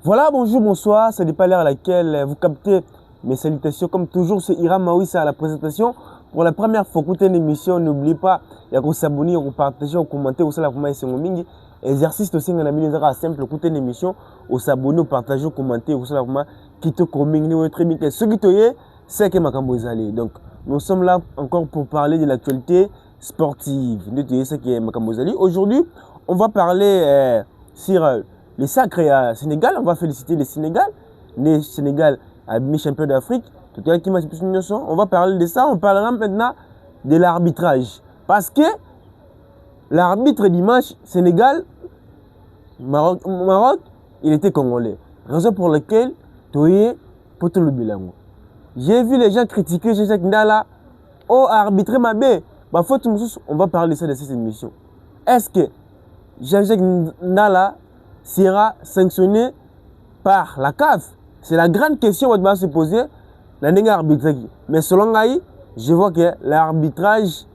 Voilà, bonjour, bonsoir, ça n'est pas l'heure à laquelle vous captez mes salutations. Comme toujours, c'est Hiram Mawissa à la présentation. Pour la première fois, écoutez une émission, n'oubliez pas de s'abonner, de partager, de commenter, de faire exercice aussi, on a simple, écoutez une émission, de s'abonner, de partager, de commenter, de faire qui te communique très bien. Ce qui te c'est que ma allé. Donc, nous sommes là encore pour parler de l'actualité sportive. Aujourd'hui, on va parler sur les sacrés à Sénégal. On va féliciter le Sénégal. Le Sénégal a mis champion d'Afrique. On va parler de ça. On parlera maintenant de l'arbitrage. Parce que l'arbitre du match Sénégal-Maroc, il était congolais. Raison pour laquelle j'ai vu les gens critiquer Jean-Jacques Ndala. Oh, arbitrer ma baie. On va parler de ça dans cette émission. Est-ce que Jean-Jacques Ndala sera sanctionné par la CAF? C'est la grande question qu'on va se poser dans l'arbitrage. Mais selon Gaï, je vois que l'arbitrage,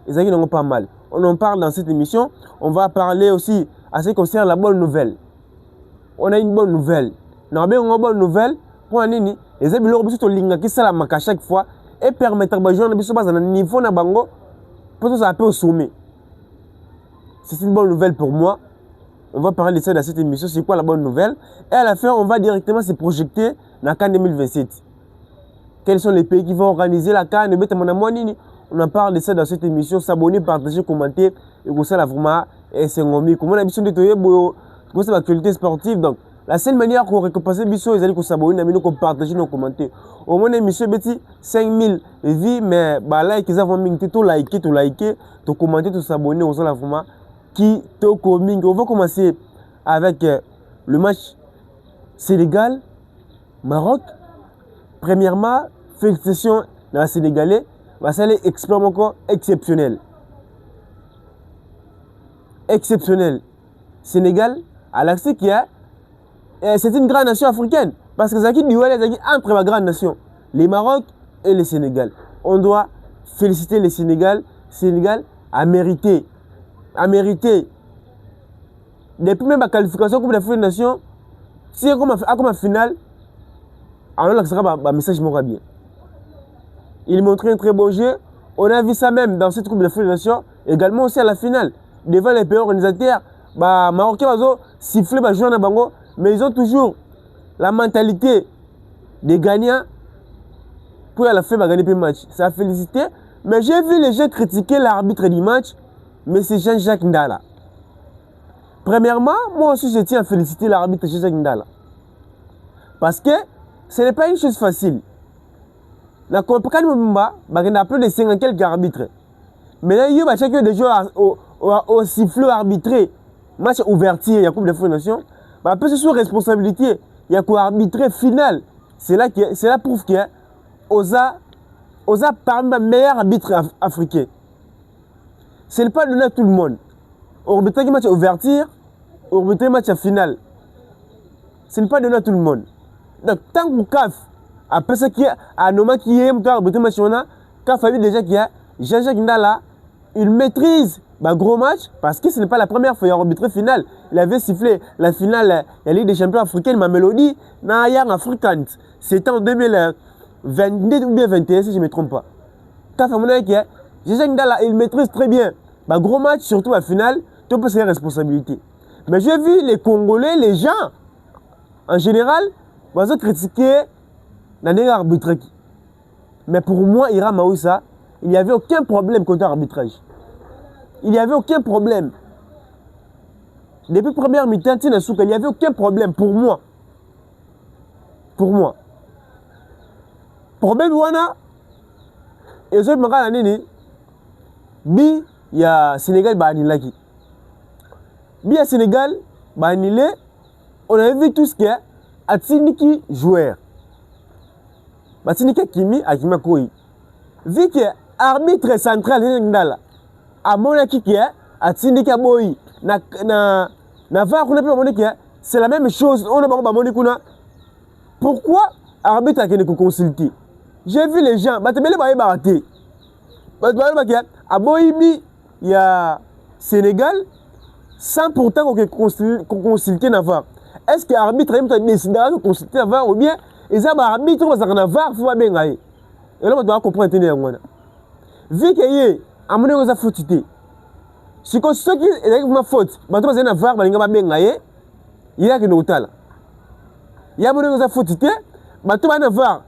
ils n'ont pas mal. On en parle dans cette émission. On va parler aussi à ce qui concerne la bonne nouvelle. On a une bonne nouvelle. On a une bonne nouvelle. Pour un nini, les habitants de l'Inga qui s'aiment à chaque fois et permettre aux gens de se passer à un niveau de bango pour que ça peut au sommet. C'est une bonne nouvelle pour moi. On va parler de ça dans cette émission. C'est quoi la bonne nouvelle? Et à la fin, on va directement se projeter dans la CAN 2027. Quels sont les pays qui vont organiser la CAN? On en parle de ça dans cette émission. S'abonner, partager, commenter. Et pour ça, vraiment, c'est un comment on a besoin de l'actualité sportive. Donc, la seule manière qu'on récompense les bisous, c'est de s'abonner, de partager, de commenter. Au moins, l'émission, 5000 vues, mais like, ils vont tout liker, tout commenter, tout s'abonner. On va vraiment qui te communique. On va commencer avec le match Sénégal-Maroc. Premièrement, félicitations dans la Sénégalais. Ça est exceptionnel. Exceptionnel. Sénégal, à l'accès qu'il y a, c'est une grande nation africaine. Parce que c'est entre les grandes nations, les Maroc et le Sénégal. On doit féliciter le Sénégal. Sénégal a mérité. Depuis même la qualification pour la Coupe des Nations, si on a comme finale, alors ça sera un message bien. Il montrait un très beau jeu. On a vu ça même dans cette Coupe des Nations, également aussi à la finale. Devant les pays organisateurs, Marocains ont sifflé les joueurs Bango, mais ils ont toujours la mentalité des gagnants pour à la fin gagner le match. Ça a félicité. Mais j'ai vu les gens critiquer l'arbitre du match, mais c'est Jean-Jacques Ndala. Premièrement, moi aussi je tiens à féliciter l'arbitre Jean-Jacques Ndala. Parce que ce n'est pas une chose facile. La compagnie il a plus de 50 quelques arbitres. Mais là, il y a chacun des joueurs au sifflet arbitré. Match ouverture, il y a Coupe des Nations. Après, c'est sous responsabilité. Il y a quoi arbitrer final. C'est là prouve qu'il y a Oza parmi les meilleurs arbitres africains. Ce n'est pas donné à tout le monde. On arbitre un match ouverture, on arbitre un match à finale. Ce n'est pas donné à tout le monde. Donc, tant que CAF, après ce qui est à Noma qui est arbitre un match, CAF a vu déjà qu'il y a Jean-Jacques Ndala, il maîtrise le gros match parce que ce n'est pas la première fois qu'il a arbitré finale. Il avait sifflé la finale de la Ligue des champions africaine, ma mélodie, dans Young Africans. C'était en 2022 ou 2021, si je ne me trompe pas. CAF a montré que Jean-Jacques Ndala, il maîtrise très bien. Gros match, surtout la finale, tu peux ses responsabilités. Mais j'ai vu les Congolais, les gens, en général, ils ont critiqué l'arbitrage. Mais pour moi, Hiram Mawissa, il n'y avait aucun problème contre l'arbitrage. Il n'y avait aucun problème. Depuis la première mi-temps, il n'y avait aucun problème pour moi. Pour moi. Problème, wana, et je me rappelle, il y a Sénégal Banilaki. Bien Sénégal Banilé, on avait vu tout ce qu'il y a à Tsiniki joueur. Tsiniki Kimi Akima Koi. Vu que l'arbitre central Ndala a monaki qui est à Tsiniki Boy. C'est la même chose. On a pas. Pourquoi l'arbitre a consulté? J'ai vu les gens, à Boïbi, il y a Sénégal, sans pourtant qu'on consulte Navarre. est-ce que l'arbitre a décidé de consulter la VAR ou bien ils ont arbitre qui va VAR faut pas bien gagner. Et là on doit comprendre tenir ngwana. Vu que yé amone ko za faute té. Si ko ceux qui est ma faute, ba to na VAR ba linga ba bien gagner. Il y a que nous tala. Il y a amone ko za faute té, ba to ba na VAR.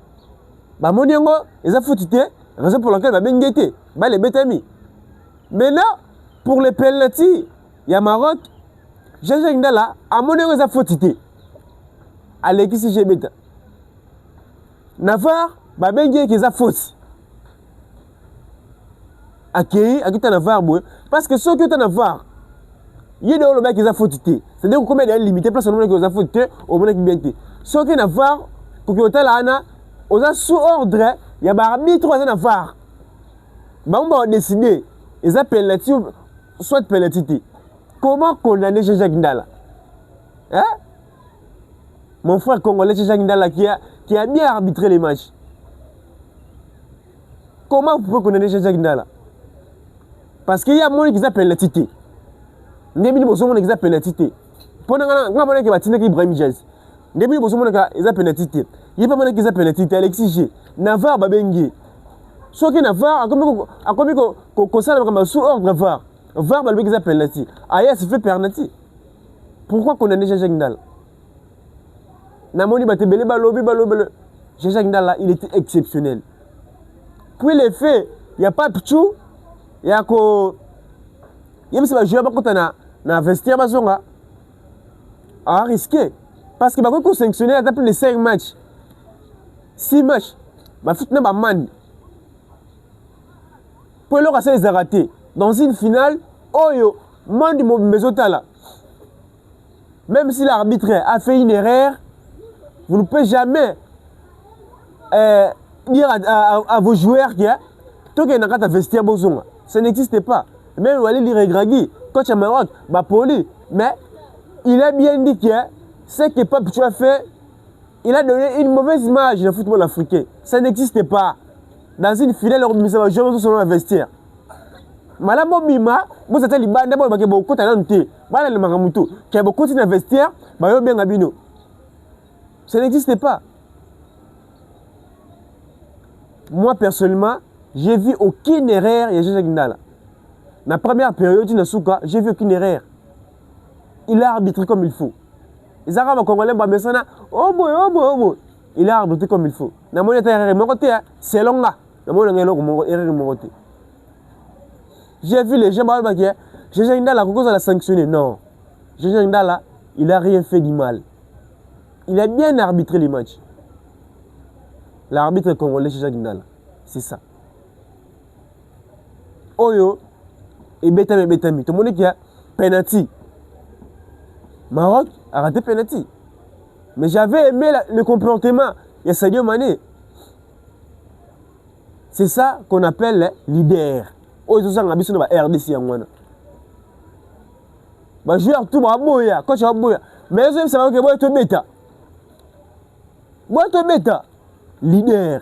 Ba monengo ils a faute té, raison pour laquelle ba bien guetter, ba les betami. Maintenant pour les penalty, il y a Maroc. Jean-Jacques Ndala amone ko za faute té. Aleki si jebeta. Navar ba bengi ki za faute. Akei akita Navar boy parce que ceux qui ont Navar yé de le mec qui za faute té. C'est-à-dire combien de limité place on qui za faute té au bon qui bien té. Ceux qui Navar pour que hôtel ana on a sous ordre il y a ba arbitre za Navar. Ba on va décider ils appellent là-dessus soit penalty. Comment condamner Jean-Jacques Ndala? Hein? Mon frère congolais Jean-Jacques Ndala qui a bien arbitré les matchs. Comment vous pouvez condamner Jean-Jacques Ndala? Parce qu'il y a mon qui s'appelle la tité. Ndébili boso mon qui s'appelle la tité. Pendant que qui va tenir Ibrahim Diaz. Ndébili boso mon qui s'appelle la tité. Il y a pas mon qui s'appelle la tité Alexis G. Navar babengi. So que Navar a commis qu'on ça comme sous ordre Navar. Var balbe qui s'appelle la tité. Aya se fait penalty. Pourquoi condamner Jean-Jacques Ndala? Namoni batebele balobi. Jean-Jacques Ndala, il était exceptionnel. Puis les faits, il n'y a pas Pichou, il y a que. Il y a même si je ne sais pas vestiaire, à risquer. Parce que quand on sanctionné, il y a les 5 matchs. 6 matchs. Il y a un man. Pour l'heure, ça les a ratés. Dans une finale, Oyo, man du Mezotala. Même si l'arbitre a fait une erreur, vous ne pouvez jamais dire à vos joueurs que tout le monde a vestiaire bozonga. Ça n'existe pas. Même Walid Liregragui, coach à Maroc, poli. Mais il a bien dit que ce que Pape tu as fait, il a donné une mauvaise image du football africain. Ça n'existe pas. Dans une finale, on va jouer sur un vestiaire. Malabo Bima, vous êtes les bandes, vous avez beaucoup de talent. Voilà le Maramutu. Qui a beaucoup de vestiaire, vous avez bien Gabino. Ça n'existe pas. Moi, personnellement, j'ai vu aucune erreur. Il y a Jean-Jacques Ndala. La première période, j'ai vu aucune erreur. Il a arbitré comme il faut. Les Arabes congolais, oh boy. Il a arbitré comme il faut. C'est long là. J'ai vu les gens qui disent Jean-Jacques Ndala, pourquoi l'a sanctionné? Non. Jean-Jacques Ndala, il n'a rien fait du mal. Il a bien arbitré les matchs. L'arbitre congolais, Jean-Jacques Ndala. C'est ça. Oyo, et Betami. Tout le monde qui a penalty. Maroc a raté penalty. Mais j'avais aimé le comportement. Il y a Sadio Mané. C'est ça qu'on appelle leader. Oyo, c'est ça qu'on appelle le RDC. Les joueurs, tout le monde, coach, mais ils savent que moi, tu es bêta. Moi, tu es bêta. Leader.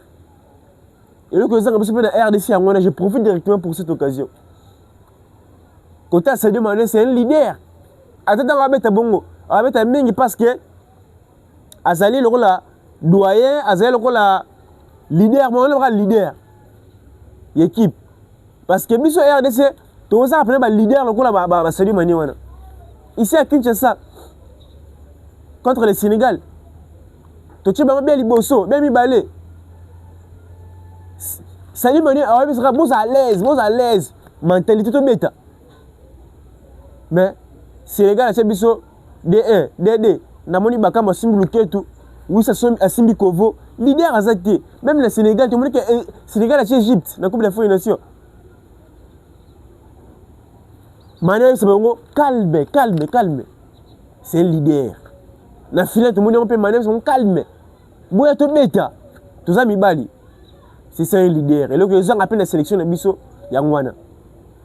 Et le président de la RDC, je profite directement pour cette occasion. Côté à Sadio Mané, c'est un leader. Attends, on va mettre bongo. On va mettre un mingi parce que Azali le rôle doyen, Azali le rôle leader, moi on le leader. L'équipe. Parce que biso RDC, tout ça appelé leader le rôle Sadio Mané wana. Ici à Kinshasa contre le Sénégal. Tu sais bien liboso, bien mi balé. Sadio Mané sera bon à l'aise, mentalité tout bêta. Mais Sénégal c'est biso D1, D2, namoni bakama simbi tout. Oui ça sont à Simbi Kovo, leader azati. Même le Sénégal, tu me dis que Sénégal a chez Égypte, dans la Coupe des Nations. Mané c'est bon, calme. C'est un leader. La finale tout le monde peut Mané c'est calme. Moi tout bêta. Tout ça mi bali. C'est ça un leader. Et là que les gens appellent la sélection de biso yangwana.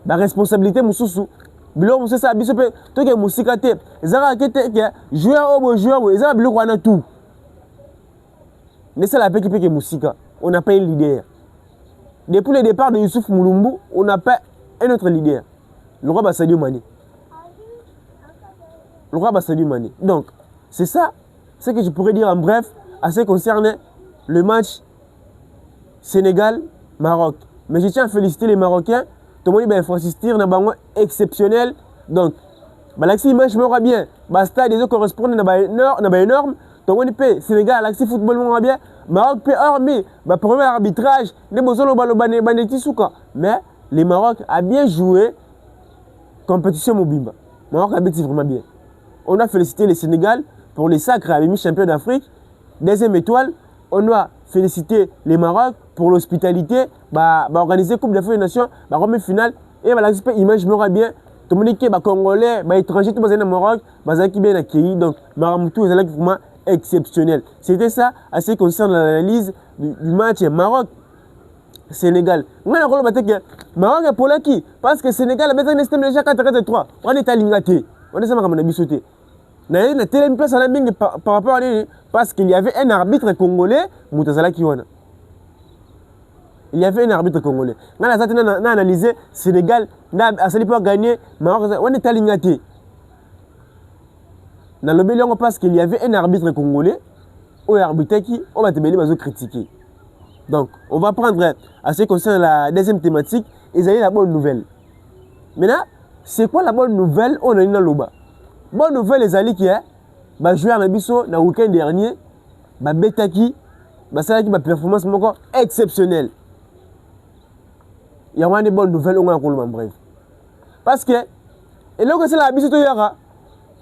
La responsabilité mususu. Bilo mususu ça biso pe to ke musika te. Ezara ke joueur ezara bilo wana tout. Mais c'est la paix qui peut que musika. On n'a pas un leader. Depuis le départ de Youssouf Moulumbu, on n'a pas un autre leader. Le roi Sadio Mané. Donc C'est ça ce que je pourrais dire en bref à ce qui concerne le match Sénégal-Maroc. Mais je tiens à féliciter les Marocains. Tout le monde il faut assister à un bango exceptionnel. Donc, l'axi match me bien. Basta des autres correspondent à une norme. Tout le monde peut Sénégal, l'axi football me bien. Maroc peut hormis. Premier arbitrage. Mais les Maroc a bien joué compétition Mobimba. Maroc a bien vraiment bien. On a félicité le Sénégal pour les sacres à champion d'Afrique. Deuxième étoile, on doit féliciter les Maroc pour l'hospitalité, organiser Coupe d'Afrique des Nations, remettre finale et l'aspect image me bien. Tout le monde qui est congolais, étranger, tout le monde Maroc, qui bien accueilli. Donc, Maramoutou est vraiment exceptionnel. C'était ça à ce qui concerne l'analyse du match Maroc-Sénégal. On a le Maroc est pour qui? Parce que Sénégal a un système déjà 4-3. On est à l'ingate. On est à l'ingate. Il y a une place à la mingue par rapport à lui, parce qu'il y avait un arbitre congolais, Moutazala Kiwana. Il y avait un arbitre congolais. On a analysé Sénégal, à cette époque gagné, Maroc, on est à l'ingate. Dans le Bélion, parce qu'il y avait un arbitre congolais, ou un arbitre qui, on va te critiquer. Donc, on va prendre, à ce qui concerne la deuxième thématique, ils avaient la bonne nouvelle. Maintenant, c'est quoi la bonne nouvelle? On a une dans le bas. Bonne nouvelle, les alliés qui est, jouer à Nabiso, dans le week-end dernier, Betaki, ça a une performance exceptionnelle. Il y a des bonnes nouvelles, on a bref. Parce que, et là, c'est la Biso,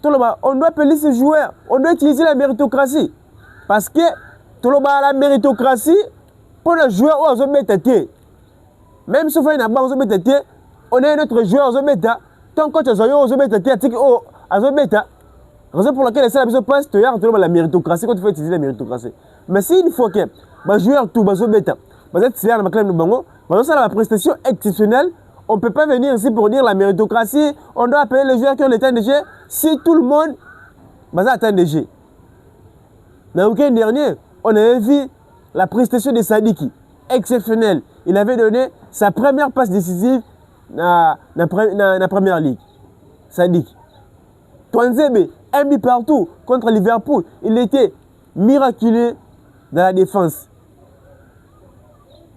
on doit appeler ces joueurs, on doit utiliser la méritocratie. Parce que, tout le monde a la méritocratie, pour le joueur, on a même si on a une banque, on a un autre joueur, on a tant que tu as un raison pour laquelle c'est la passe, tu as la méritocratie quand tu fais utiliser la méritocratie. Mais si une fois que le joueur tout bêta, la prestation exceptionnelle, on ne peut pas venir ici pour dire la méritocratie, on doit appeler les joueurs qui ont le temps de jeu si tout le monde a le temps de jeu. Dans le week-end dernier, on avait vu la prestation de Sadiki, exceptionnelle. Il avait donné sa première passe décisive dans la première ligue. Sadik. Twanzebe, un but partout contre Liverpool. Il était miraculeux dans la défense.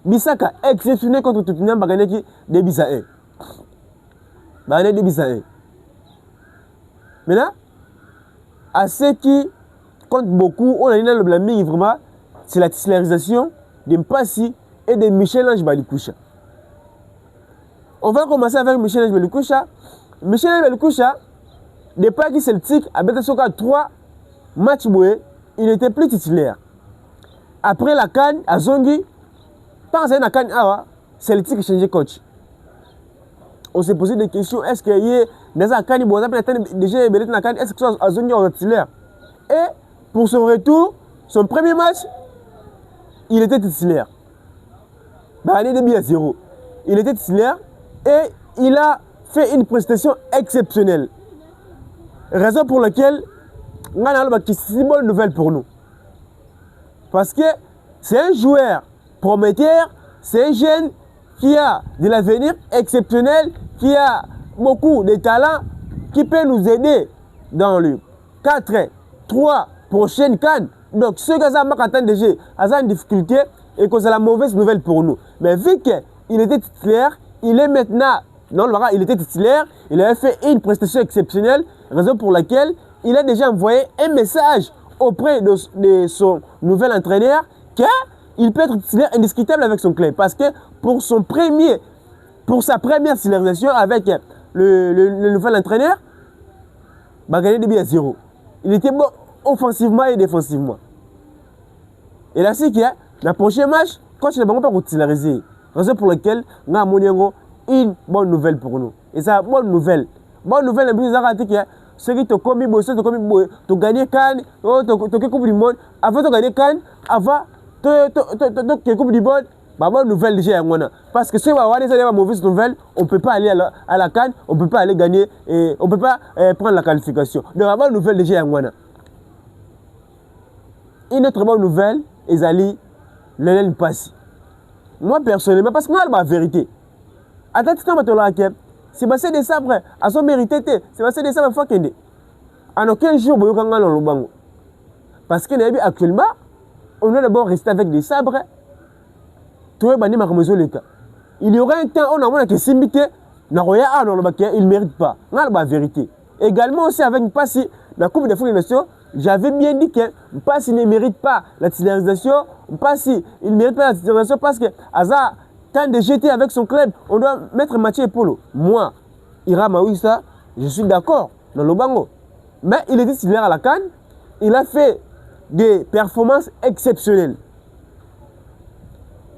Bissaka, exceptionnel contre Tottenham, Baganeki, 2-1. Baganeki 2-1. Maintenant, à ceux qui comptent beaucoup, on a eu le blaming vraiment, c'est la titularisation de Mpassi et de Michel-Ange Balikoucha. On va commencer avec Michel-Ange Balikoucha. Michel-Ange Balikoucha, depuis qu'il Celtic a battu 3 matchs, il n'était plus titulaire. Après la CAN, à Zongi, quand c'est la CAN, Celtic a changé coach. On s'est posé des questions. Est-ce qu'il y a des CAN, déjà la CAN, est-ce que c'est Zongi est titulaire? Et pour son retour, son premier match, il était titulaire. Il est 2-0. Il était titulaire et il a fait une prestation exceptionnelle. Raison pour laquelle c'est une bonne nouvelle pour nous. Parce que c'est un joueur prometteur, c'est un jeune qui a de l'avenir exceptionnel, qui a beaucoup de talent, qui peut nous aider dans le 4-3 prochaines CAN. Donc, ceux qui ont déjà une difficulté et que c'est la mauvaise nouvelle pour nous. Mais vu qu'il était titulaire, il est maintenant, il était titulaire, il avait fait une prestation exceptionnelle, raison pour laquelle il a déjà envoyé un message auprès de son nouvel entraîneur qu'il peut être titulaire indiscutable avec son club. Parce que pour sa première titularisation avec le nouvel entraîneur, il a gagné 2-0. Il était bon offensivement et défensivement. Et là, c'est qu'il y a le prochain match, coach ne va pas titulariser. Raison pour laquelle nous avons une bonne nouvelle pour nous. Et c'est une bonne nouvelle. Bonne nouvelle, ceux qui ont commis, tu gagné Cannes, tu as Coupe du Monde. Avant de gagner Cannes, avant de Coupe du Monde, bonne nouvelle déjà. Parce que si on a une mauvaise nouvelle, on ne peut pas aller à la Cannes, on ne peut pas aller gagner, et on ne peut pas prendre la qualification. Donc la bonne nouvelle déjà. Une autre bonne nouvelle, Ezali, Lionel Mpassi. Moi personnellement, parce que c'est la vérité. À tant que c'est passé décembre, à son mérité, c'est passé décembre, en aucun jour, il y a un Parce que actuellement, on doit d'abord rester avec des sabres. Il y aura un temps où on a que Simbite, il ne mérite pas. C'est la vérité. Également aussi avec Mpassi, la Coupe des Nations, j'avais bien dit que Mpassi ne mérite pas la titularisation. Mpassi, il ne mérite pas la titularisation parce que Hazard, tant de jeter avec son club, on doit mettre Mathieu Polo. Moi, Ira Maouissa, je suis d'accord dans le bango. Mais il est titulaire à la CAN, il a fait des performances exceptionnelles.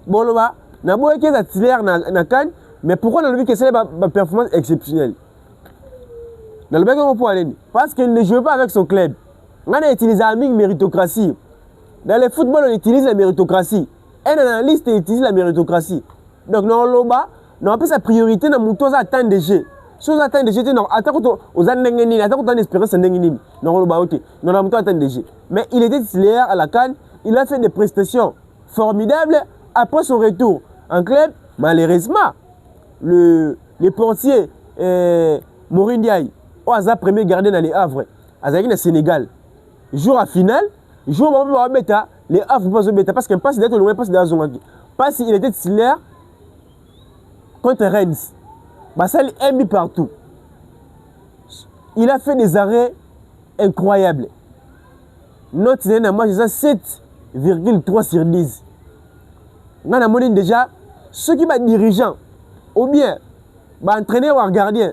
Bon, là, n'a pas été titulaire dans la CAN, mais pourquoi on a vu que c'est une performance exceptionnelle? Dans le bango, pour aller, parce qu'il ne joue pas avec son club. On a utilisé la méritocratie. Dans le football, on utilise la méritocratie. Un analyste utilise la méritocratie. Donc, dans le bas, on a sa priorité dans le temps d'attendre des jeux. Si on attend des jeux, on attend aux années, on attend l'espérance de l'année. Non, le bas, on a attendre des jeux. Mais il était titulaire à la CAN, il a fait des prestations formidables après son retour en club. Malheureusement, le portier Maureen Diaye, au hasard premier gardien dans les Havres, à le Sénégal, jour à finale, jour où bêta, les Havres pas bêta parce qu'il passe d'être loin, passe dans la parce qu'il était titulaire contre Rennes. Bassal aime partout. Il a fait des arrêts incroyables. Notre moi c'est 7,3 sur 10. On a monnaie déjà ceux qui sont dirigeants ou bien entraîneur ou gardien.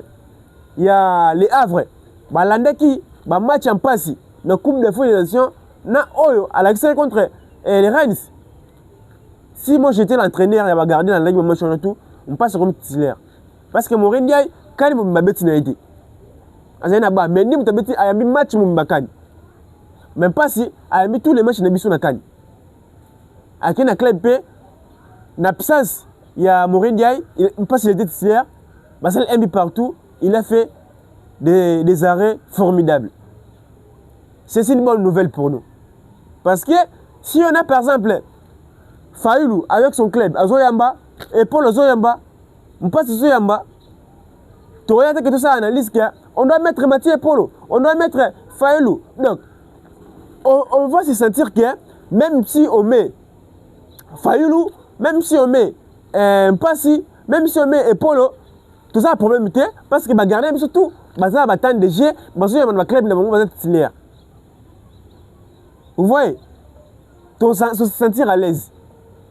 Il y a les Havres. L'Andaki, match en passe dans la Coupe des Nations, na oyo à l'accès contre les Rennes. Si moi j'étais l'entraîneur et le gardien dans la Ligue de tout, on passe comme titulaire. Parce que Maureen Diaye, quand il m'a bêti na été. Azena mais ni m'a bêti a mis match m'a kan. Même pas si a mis tous les matchs na biso na kan. A quel club P, l'absence il y a Maureen Diaye, il passe il était titulaire, Bassel aime partout, il a fait des arrêts formidables. C'est une bonne nouvelle pour nous. Parce que si on a par exemple Fayoulou avec son club, Azoyamba, et Paul Azoyamba, on passe Azoyamba, tu regardes que tout ça analyse on doit mettre Mathieu Polo, on doit mettre Fayoulou. Donc, on va se sentir que même si on met Fayoulou, même si on met Mpassi, même si on met Polo, tout ça a problème parce que gardien surtout, ça va attendre des jeux, le club va être titulaire. Vous voyez, tu se sentir à l'aise.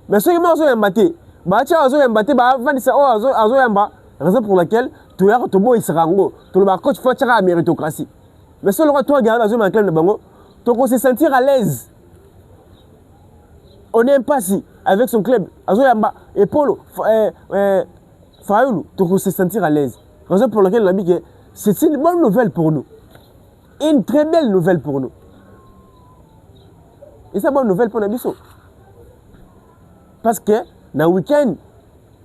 Mais ceux qui m'ont embatté, raison pour laquelle tu as un beau Israël, tu as un coach fort à la méritocratie. Mais si tu regardes le club de Bango, tu peux se sentir à l'aise. On n'aime pas si, avec son club, et Polo, Fayoulou, tu peux se sentir à l'aise. Raison pour laquelle on a dit que c'est une bonne nouvelle pour nous. Une très belle nouvelle pour nous. Et c'est une bonne nouvelle pour nous. Parce que dans le week-end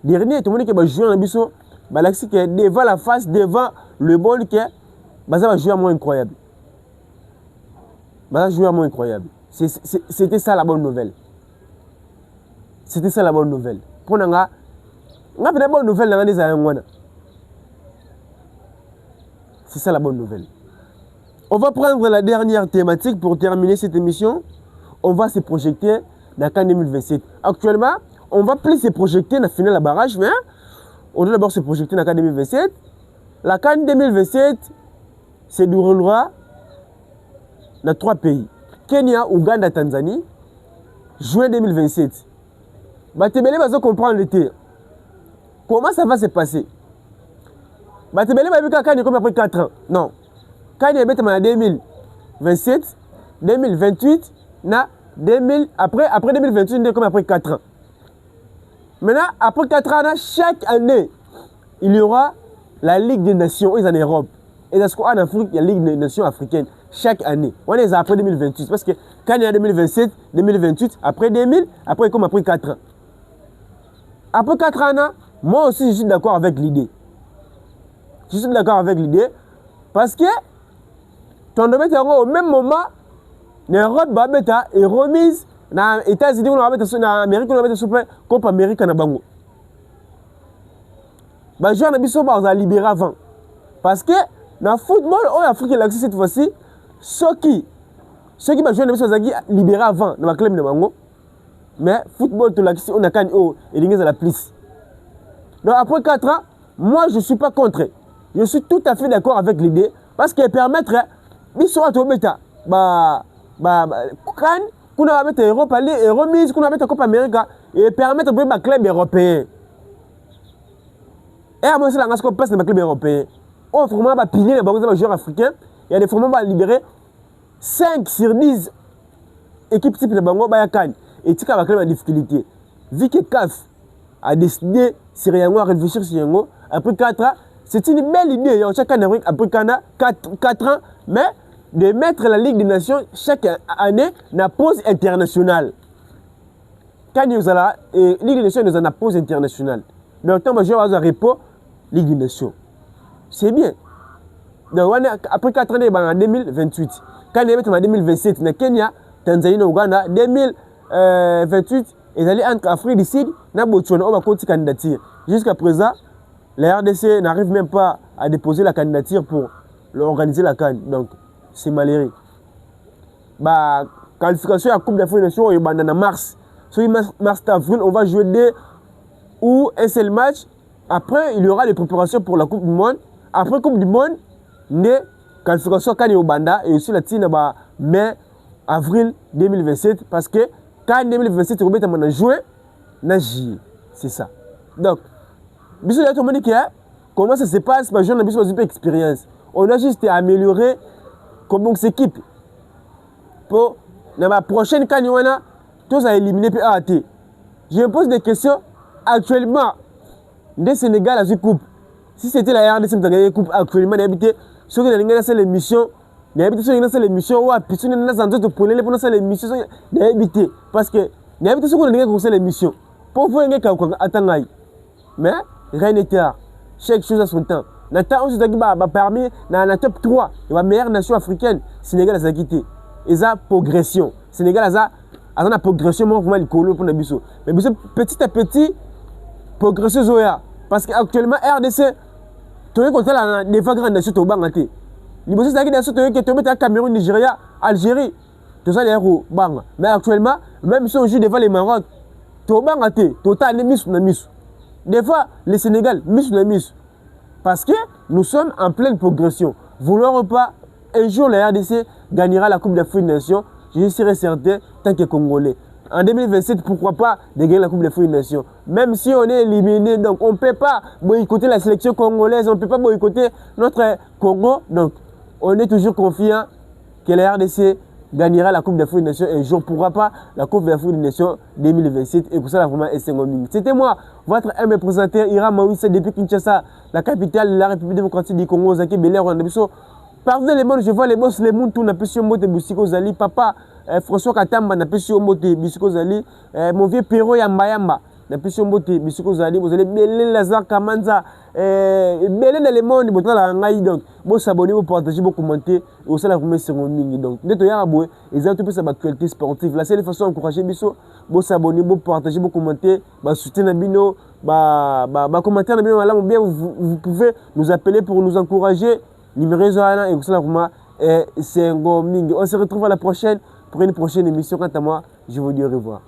dernier, tout le monde qui a joué dans Bisso, devant la face, devant le bol, ça va jouer à moins incroyable. Ça va jouer à moins incroyable. C'était ça la bonne nouvelle. C'était ça la bonne nouvelle. Pour nous, on a une bonne nouvelle dans les années. C'est ça la bonne nouvelle. On va prendre la dernière thématique pour terminer cette émission. On va se projeter dans la CAN 2027. Actuellement, on va plus se projeter dans la finale à barrage, mais on doit d'abord se projeter dans la CAN 2027. La CAN 2027 se déroulera dans 3 pays. Kenya, Ouganda, Tanzanie. Juin 2027. Batebele va comprendre l'été. Comment ça va se passer? Batebele va vivre CAN comme après 4 ans. Non. CAN est en 2027, 2028, na 2000, après 2028, comme après 4 ans. Maintenant, après 4 ans, chaque année, il y aura la Ligue des Nations en Europe. Et dans ce qu'en Afrique, il y a la Ligue des Nations africaine. Chaque année. On est après 2028. Parce que quand il y a 2027, 2028, après 2000, après comme après 4 ans. Après 4 ans, moi aussi, je suis d'accord avec l'idée. Je suis d'accord avec l'idée. Parce que, ton domaine au même moment, l'Europe est remise dans les États-Unis, dans l'Amérique, on va super Coupe Amérique na bango. Les joueurs ont libéré avant. Parce que dans le football, en Afrique, cette fois-ci, ceux qui ceux qui jouent dans les libérés avant dans la club de Bango. Mais football, on a quand et à la plus. Donc après 4 ans, moi je ne suis pas contre. Je suis tout à fait d'accord avec l'idée parce qu'elle permettrait, ils sont à tout bêta, quand on a mettre Europa League et remise, qu'on a mettre Copa America et permettre de un club européen. Et à moi c'est la race qu'on passe dans le club européen. On vraiment va piller les joueurs africains. Il y a des formats va libérer 5 sur 10 équipes type de Bango Bayakan. Et tu as un club en difficulté. Vu que CAF a décidé sur Yango, à réfléchir sur Yango, après 4 ans, c'est une belle idée. Chaque année, après 4 ans, mais de mettre la Ligue des Nations chaque année dans pause internationale. Quand nous allons, la Ligue des Nations nous en a pause internationale. Donc, quand je vais à repos, Ligue des Nations. C'est bien. Donc, après 4 ans, en 2028. Quand on est en 2027, dans Kenya, Tanzanie, Ouganda, 2028, ils allaient entre Afrique du Sud et Botswana, on va continuer candidature. Jusqu'à présent, la RDC n'arrive même pas à déposer la candidature pour organiser la CAN. Donc, c'est malheureux. Qualification à la Coupe d'Afrique des Nations, en mars. Sur mars-avril, on va jouer 2 ou un seul match. Après, il y aura des préparations pour la Coupe du Monde. Après la Coupe du Monde, la qualification à CAN et au Banda. Et aussi la TINA mai, avril 2027. Parce que CAN 2027, on va jouer dans juillet. C'est ça. Donc, comment ça se passe? On a une expérience. On a juste à améliorer comment on s'équipe. Pour la prochaine CAN, tous à éliminer PAT. Je me pose des questions. Actuellement, le Sénégal a une coupe. Si c'était la RDC qui a gagné une coupe actuellement, ceux qui ont gagné l'émission, il y a l'émission où ils ont gagné pour l'émission, parce que il y a ceux qui ont gagné l'émission. Pour vous, il y a mais rien n'est tard. Chaque chose a son temps. Nathan aussi a permis dans la top 3 la meilleure nation africaine. Sénégal a quitté. Et ça progression. Sénégal a une progression moi vraiment le colo pour le biso. Mais petit à petit progression zoya parce qu'actuellement RDC tu es contre la des grandes nations to bangaté. Les bosses qui nation to que mettre Cameroun, Nigeria, Algérie. Tout ça les héros bang. Mais actuellement même si on joue devant les Maroc, to bangaté, total miss na miss. Des fois, le Sénégal, miss. Parce que nous sommes en pleine progression. Vouloir ou pas, un jour, la RDC gagnera la Coupe d'Afrique des Nations. Je serai certain, tant que Congolais. En 2027, pourquoi pas de gagner la Coupe d'Afrique des Nations. Même si on est éliminé, donc on ne peut pas boycotter la sélection congolaise, on ne peut pas boycotter notre Congo. Donc, on est toujours confiant que la RDC gagnera la Coupe d'Afrique des Nations un jour. Pourquoi pas la Coupe d'Afrique des Nations 2027 et pour ça, vraiment, c'était moi, votre aimé présentateur Ira Mawissa depuis Kinshasa, la capitale de la République démocratique du Congo, Zaki Belair, pardon les mots, je vois les boss, les moun, tout n'a pas su mot de Boussiko Zali, papa François Katamba n'a pas su mot de Boussiko Zali, mon vieux Perro Yamba. Na pesi mbote bisiko zali vous allez belé Lazare Kamanza belé dans le monde botra la ngai donc bo s'abonner bo partager bo commenter au ça la première seconde mingi donc neto ya boy exact tout ça actualité sportive la seule façon encourager biso bo s'abonner bo partager bo commenter ba soutenir bino ba commentaire na bino là bien vous pouvez nous appeler pour nous encourager numéro zana et ça la vraiment c'est mingi on se retrouve à la prochaine pour une prochaine émission quant à moi je vous dis au revoir.